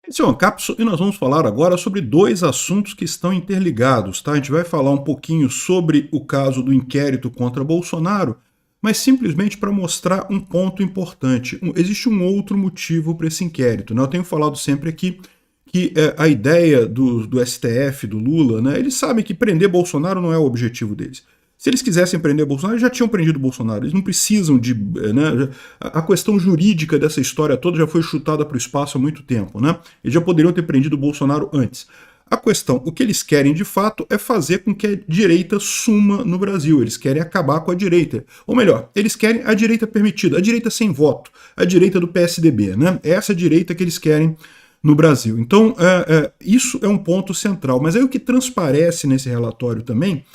Esse é o Ancapso e nós vamos falar agora sobre dois assuntos que estão interligados, tá? A gente vai falar um pouquinho sobre o caso do inquérito contra Bolsonaro, mas simplesmente para mostrar um ponto importante. Existe um outro motivo para esse inquérito, né? Eu tenho falado sempre aqui que a ideia do STF, do Lula, né? Eles sabem que prender Bolsonaro não é o objetivo deles. Se eles quisessem prender Bolsonaro, eles já tinham prendido Bolsonaro. Eles não precisam de... Né, a questão jurídica dessa história toda já foi chutada para o espaço há muito tempo. Né? Eles já poderiam ter prendido Bolsonaro antes. A questão, o que eles querem de fato é fazer com que a direita suma no Brasil. Eles querem acabar com a direita. Ou melhor, eles querem a direita permitida, a direita sem voto, a direita do PSDB. Né? É essa direita que eles querem no Brasil. Então, isso é um ponto central. Mas aí o que transparece nesse relatório também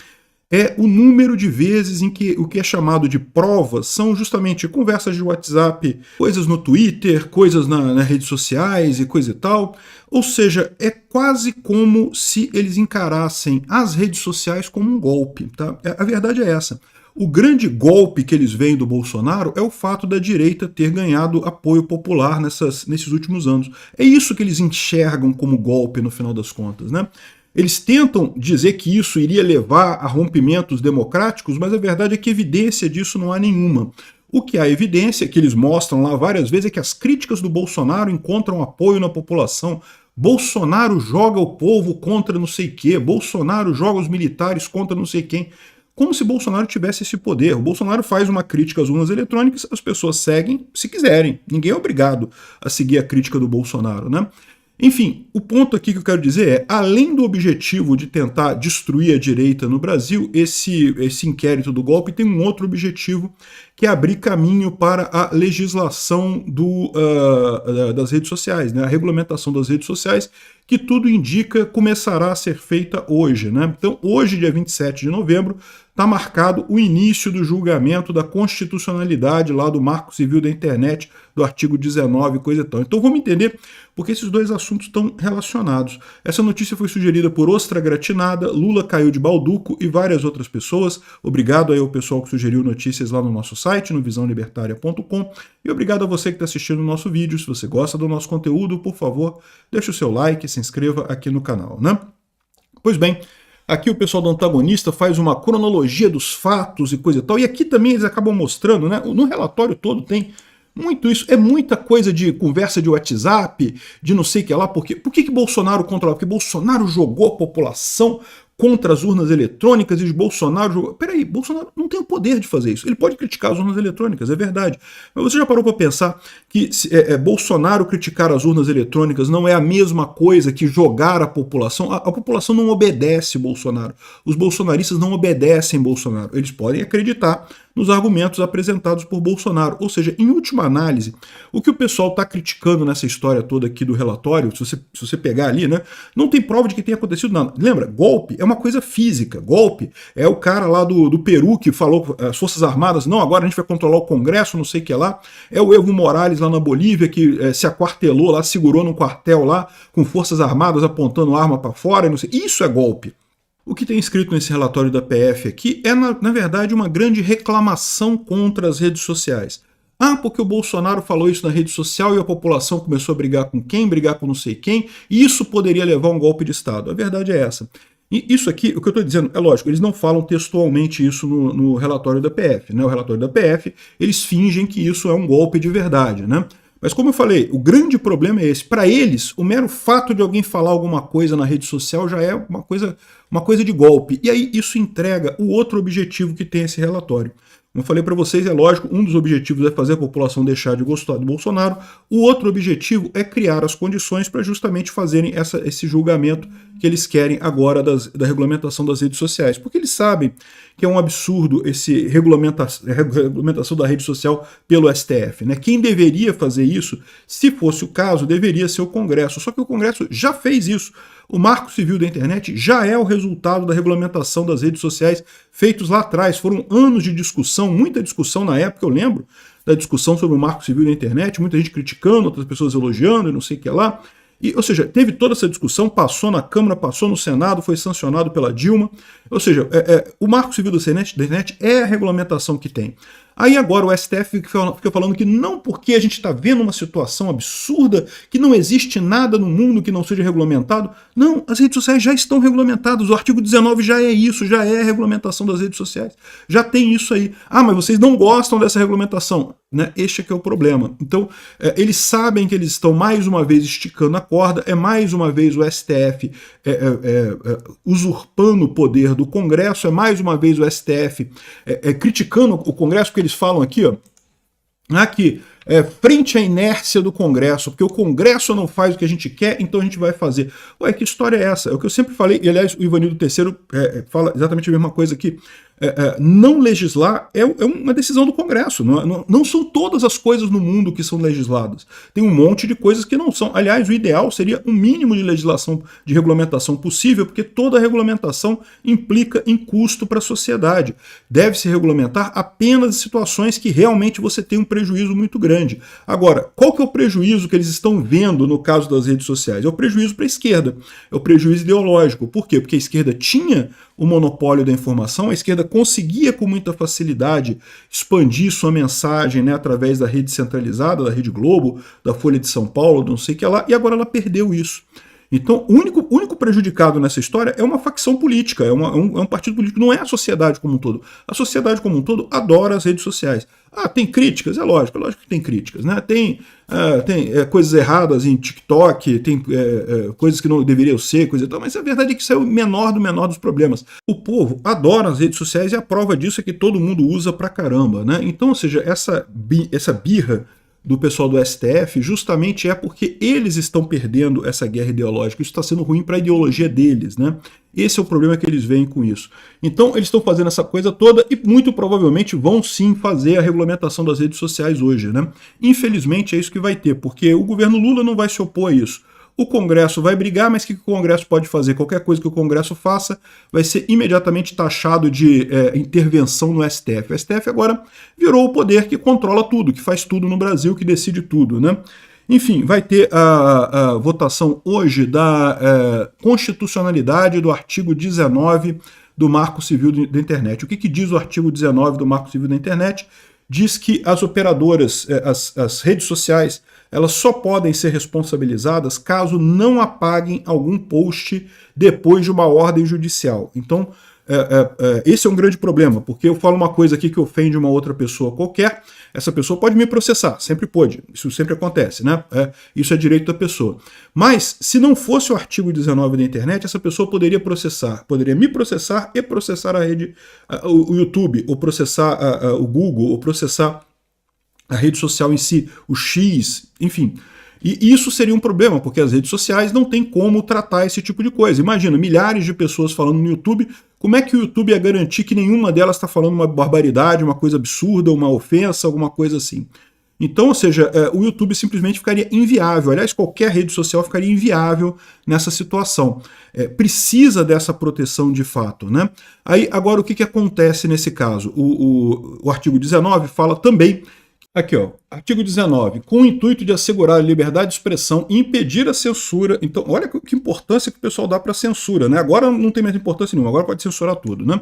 é o número de vezes em que o que é chamado de provas são justamente conversas de WhatsApp, coisas no Twitter, coisas nas redes sociais e coisa e tal. Ou seja, é quase como se eles encarassem as redes sociais como um golpe. Tá? A verdade é essa. O grande golpe que eles veem do Bolsonaro é o fato da direita ter ganhado apoio popular nesses últimos anos. É isso que eles enxergam como golpe no final das contas, né? Eles tentam dizer que isso iria levar a rompimentos democráticos, mas a verdade é que evidência disso não há nenhuma. O que há evidência, que eles mostram lá várias vezes, é que as críticas do Bolsonaro encontram apoio na população. Bolsonaro joga o povo contra não sei o quê, Bolsonaro joga os militares contra não sei quem. Como se Bolsonaro tivesse esse poder. O Bolsonaro faz uma crítica às urnas eletrônicas, as pessoas seguem se quiserem. Ninguém é obrigado a seguir a crítica do Bolsonaro, né? Enfim, o ponto aqui que eu quero dizer é, além do objetivo de tentar destruir a direita no Brasil, esse inquérito do golpe tem um outro objetivo, que é abrir caminho para a legislação das redes sociais, né? A regulamentação das redes sociais, que tudo indica começará a ser feita hoje, né? Então, hoje, dia 27 de novembro, está marcado o início do julgamento da constitucionalidade lá do Marco Civil da Internet, do artigo 19, coisa e tal. Então vamos entender porque esses dois assuntos estão relacionados. Essa notícia foi sugerida por Ostra Gratinada, Lula caiu de balduco e várias outras pessoas. Obrigado aí ao pessoal que sugeriu notícias lá no nosso site, no visãolibertaria.com, e obrigado a você que está assistindo o nosso vídeo. Se você gosta do nosso conteúdo, por favor, deixe o seu like, se inscreva aqui no canal, né? Pois bem, aqui o pessoal do Antagonista faz uma cronologia dos fatos e coisa e tal, e aqui também eles acabam mostrando, né? No relatório todo tem muito isso, é muita coisa de conversa de WhatsApp, de não sei o que lá, por que Bolsonaro controla? Porque Bolsonaro jogou a população contra as urnas eletrônicas e Bolsonaro jogou... Peraí, Bolsonaro não tem o poder de fazer isso. Ele pode criticar as urnas eletrônicas, é verdade. Mas você já parou para pensar que Bolsonaro criticar as urnas eletrônicas não é a mesma coisa que jogar a população? A população não obedece Bolsonaro. Os bolsonaristas não obedecem Bolsonaro. Eles podem acreditar nos argumentos apresentados por Bolsonaro. Ou seja, em última análise, o que o pessoal está criticando nessa história toda aqui do relatório, se você pegar ali, né, não tem prova de que tenha acontecido nada. Lembra, golpe é uma coisa física. Golpe é o cara lá do Peru que falou às Forças Armadas, não, agora a gente vai controlar o Congresso, não sei o que lá. É o Evo Morales lá na Bolívia que se aquartelou lá, segurou num quartel lá, com Forças Armadas apontando arma para fora, não sei. Isso é golpe. O que tem escrito nesse relatório da PF aqui é, na verdade, uma grande reclamação contra as redes sociais. Ah, porque o Bolsonaro falou isso na rede social e a população começou a brigar com quem, brigar com não sei quem, e isso poderia levar a um golpe de Estado. A verdade é essa. E isso aqui, o que eu estou dizendo, é lógico, eles não falam textualmente isso no relatório da PF. Né? O relatório da PF, eles fingem que isso é um golpe de verdade, né? Mas como eu falei, o grande problema é esse. Para eles, o mero fato de alguém falar alguma coisa na rede social já é uma coisa de golpe. E aí isso entrega o outro objetivo que tem esse relatório. Como eu falei para vocês, é lógico, um dos objetivos é fazer a população deixar de gostar do Bolsonaro. O outro objetivo é criar as condições para justamente fazerem esse julgamento que eles querem agora da regulamentação das redes sociais. Porque eles sabem que é um absurdo esse regulamentação da rede social pelo STF. Né? Quem deveria fazer isso, se fosse o caso, deveria ser o Congresso. Só que o Congresso já fez isso. O Marco Civil da Internet já é o resultado da regulamentação das redes sociais feitos lá atrás. Foram anos de discussão, muita discussão na época, eu lembro da discussão sobre o Marco Civil da Internet, muita gente criticando, outras pessoas elogiando e não sei o que lá. Ou seja, teve toda essa discussão, passou na Câmara, passou no Senado, foi sancionado pela Dilma. Ou seja, o Marco Civil da Internet é a regulamentação que tem. Aí agora o STF fica falando que não, porque a gente está vendo uma situação absurda, que não existe nada no mundo que não seja regulamentado. Não, as redes sociais já estão regulamentadas, o artigo 19 já é isso, já é a regulamentação das redes sociais, já tem isso aí. Ah, mas vocês não gostam dessa regulamentação, né? Este é que é o problema. Então, eles sabem que eles estão mais uma vez esticando a corda, é mais uma vez o STF usurpando o poder do Congresso, é mais uma vez o STF criticando o Congresso, porque eles falam aqui, ó, aqui, frente à inércia do Congresso, porque o Congresso não faz o que a gente quer, então a gente vai fazer. Ué, que história é essa? É o que eu sempre falei, e aliás o Ivanildo III fala exatamente a mesma coisa aqui. Não legislar é uma decisão do Congresso. Não são todas as coisas no mundo que são legisladas. Tem um monte de coisas que não são. Aliás, o ideal seria um mínimo de legislação, de regulamentação possível, porque toda regulamentação implica em custo para a sociedade. Deve-se regulamentar apenas situações que realmente você tem um prejuízo muito grande. Agora, qual que é o prejuízo que eles estão vendo no caso das redes sociais? É o prejuízo para a esquerda, é o prejuízo ideológico. Por quê? Porque a esquerda tinha o monopólio da informação, a esquerda conseguia com muita facilidade expandir sua mensagem, né, através da rede centralizada, da Rede Globo, da Folha de São Paulo, não sei o que lá, e agora ela perdeu isso. Então, o único prejudicado nessa história é uma facção política, é um partido político, não é a sociedade como um todo. A sociedade como um todo adora as redes sociais. Ah, tem críticas? É lógico que tem críticas, né? Tem coisas erradas em TikTok, tem coisas que não deveriam ser, coisa e tal, mas a verdade é que isso é o menor dos problemas. O povo adora as redes sociais e a prova disso é que todo mundo usa pra caramba, né? Então, ou seja, essa birra do pessoal do STF justamente é porque eles estão perdendo essa guerra ideológica. Isso está sendo ruim para a ideologia deles, né? Esse é o problema que eles veem com isso. Então eles estão fazendo essa coisa toda e muito provavelmente vão sim fazer a regulamentação das redes sociais hoje, né? Infelizmente é isso que vai ter, porque o governo Lula não vai se opor a isso. O Congresso vai brigar, mas o que o Congresso pode fazer? Qualquer coisa que o Congresso faça vai ser imediatamente taxado de intervenção no STF. O STF agora virou o poder que controla tudo, que faz tudo no Brasil, que decide tudo, né? Enfim, vai ter a votação hoje da constitucionalidade do artigo 19 do Marco Civil da Internet. O que diz o artigo 19 do Marco Civil da Internet? Diz que as operadoras, as redes sociais, elas só podem ser responsabilizadas caso não apaguem algum post depois de uma ordem judicial. Então, esse é um grande problema, porque eu falo uma coisa aqui que ofende uma outra pessoa qualquer, essa pessoa pode me processar, sempre pode, isso sempre acontece, né? Isso é direito da pessoa. Mas, se não fosse o artigo 19 da internet, essa pessoa poderia me processar e processar a rede, o YouTube, ou processar o Google, ou processar a rede social em si, o X, enfim. E isso seria um problema, porque as redes sociais não têm como tratar esse tipo de coisa. Imagina, milhares de pessoas falando no YouTube, como é que o YouTube ia garantir que nenhuma delas está falando uma barbaridade, uma coisa absurda, uma ofensa, alguma coisa assim? Então, ou seja, o YouTube simplesmente ficaria inviável. Aliás, qualquer rede social ficaria inviável nessa situação. Precisa dessa proteção de fato, né? Aí, agora, o que acontece nesse caso? O artigo 19 fala também. Aqui, ó, artigo 19, com o intuito de assegurar a liberdade de expressão e impedir a censura. Então, olha que importância que o pessoal dá para a censura, né? Agora não tem mais importância nenhuma, agora pode censurar tudo, né?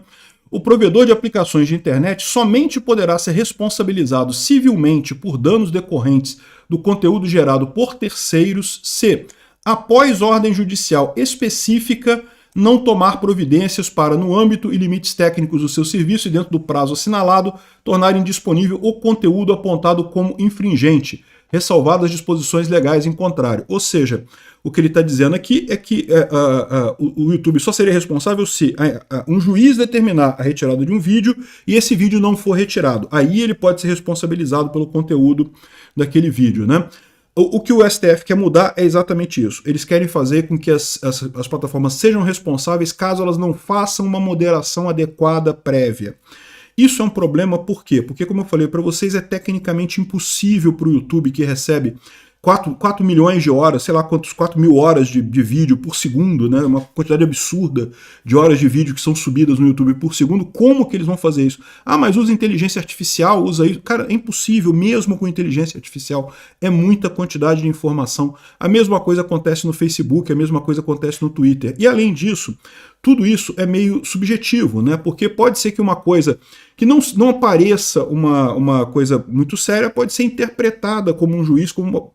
O provedor de aplicações de internet somente poderá ser responsabilizado civilmente por danos decorrentes do conteúdo gerado por terceiros se, após ordem judicial específica, não tomar providências para, no âmbito e limites técnicos do seu serviço e dentro do prazo assinalado, tornar indisponível o conteúdo apontado como infringente, ressalvadas as disposições legais em contrário. Ou seja, o que ele está dizendo aqui é que o YouTube só seria responsável se um juiz determinar a retirada de um vídeo e esse vídeo não for retirado. Aí ele pode ser responsabilizado pelo conteúdo daquele vídeo, né? O que o STF quer mudar é exatamente isso. Eles querem fazer com que as plataformas sejam responsáveis caso elas não façam uma moderação adequada prévia. Isso é um problema por quê? Porque, como eu falei para vocês, é tecnicamente impossível para o YouTube, que recebe 4 milhões de horas, sei lá quantos, 4 mil horas de vídeo por segundo, né? Uma quantidade absurda de horas de vídeo que são subidas no YouTube por segundo. Como que eles vão fazer isso? Ah, mas usa inteligência artificial, usa isso. Cara, é impossível, mesmo com inteligência artificial. É muita quantidade de informação. A mesma coisa acontece no Facebook, a mesma coisa acontece no Twitter. E além disso, tudo isso é meio subjetivo, né? Porque pode ser que uma coisa que não apareça uma coisa muito séria pode ser interpretada como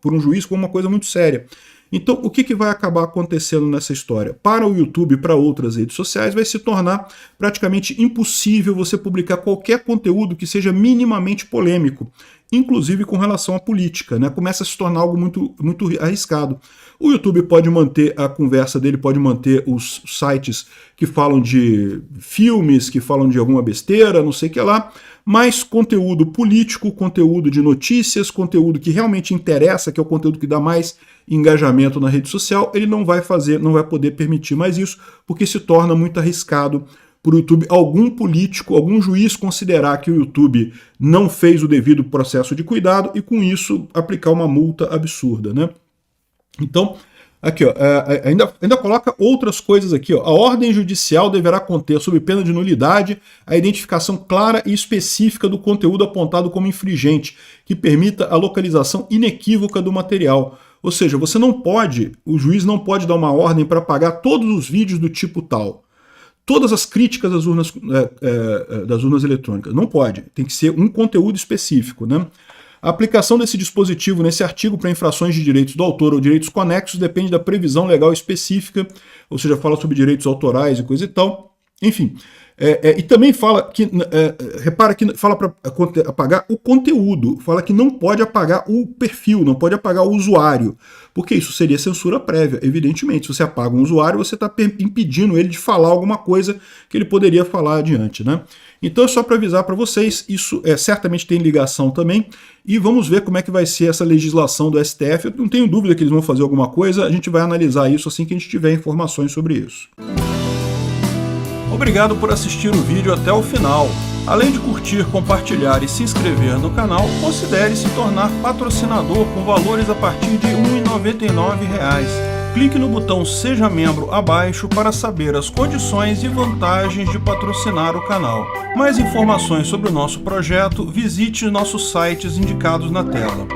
por um juiz como uma coisa muito séria. Então, o que vai acabar acontecendo nessa história? Para o YouTube e para outras redes sociais, vai se tornar praticamente impossível você publicar qualquer conteúdo que seja minimamente polêmico, inclusive com relação à política, né? Começa a se tornar algo muito, muito arriscado. O YouTube pode manter a conversa dele, pode manter os sites que falam de filmes, que falam de alguma besteira, não sei o que lá, mas conteúdo político, conteúdo de notícias, conteúdo que realmente interessa, que é o conteúdo que dá mais engajamento na rede social, ele não vai poder permitir mais isso, porque se torna muito arriscado para o YouTube algum político, algum juiz considerar que o YouTube não fez o devido processo de cuidado e com isso aplicar uma multa absurda, né? Então, aqui, ó, ainda coloca outras coisas aqui. Ó. A ordem judicial deverá conter, sob pena de nulidade, a identificação clara e específica do conteúdo apontado como infringente, que permita a localização inequívoca do material. Ou seja, o juiz não pode dar uma ordem para apagar todos os vídeos do tipo tal. Todas as críticas das urnas eletrônicas. Não pode. Tem que ser um conteúdo específico, né? A aplicação desse dispositivo nesse artigo para infrações de direitos do autor ou direitos conexos depende da previsão legal específica, ou seja, fala sobre direitos autorais e coisa e tal. Enfim, e também fala que, repara que fala para apagar o conteúdo, fala que não pode apagar o perfil, não pode apagar o usuário, porque isso seria censura prévia, evidentemente. Se você apaga um usuário, você está impedindo ele de falar alguma coisa que ele poderia falar adiante, né? Então é só para avisar para vocês, isso certamente tem ligação também, e vamos ver como é que vai ser essa legislação do STF. Eu não tenho dúvida que eles vão fazer alguma coisa, a gente vai analisar isso assim que a gente tiver informações sobre isso. Obrigado por assistir o vídeo até o final. Além de curtir, compartilhar e se inscrever no canal, considere se tornar patrocinador com valores a partir de R$ 1,99. Clique no botão Seja Membro abaixo para saber as condições e vantagens de patrocinar o canal. Mais informações sobre o nosso projeto, visite nossos sites indicados na tela.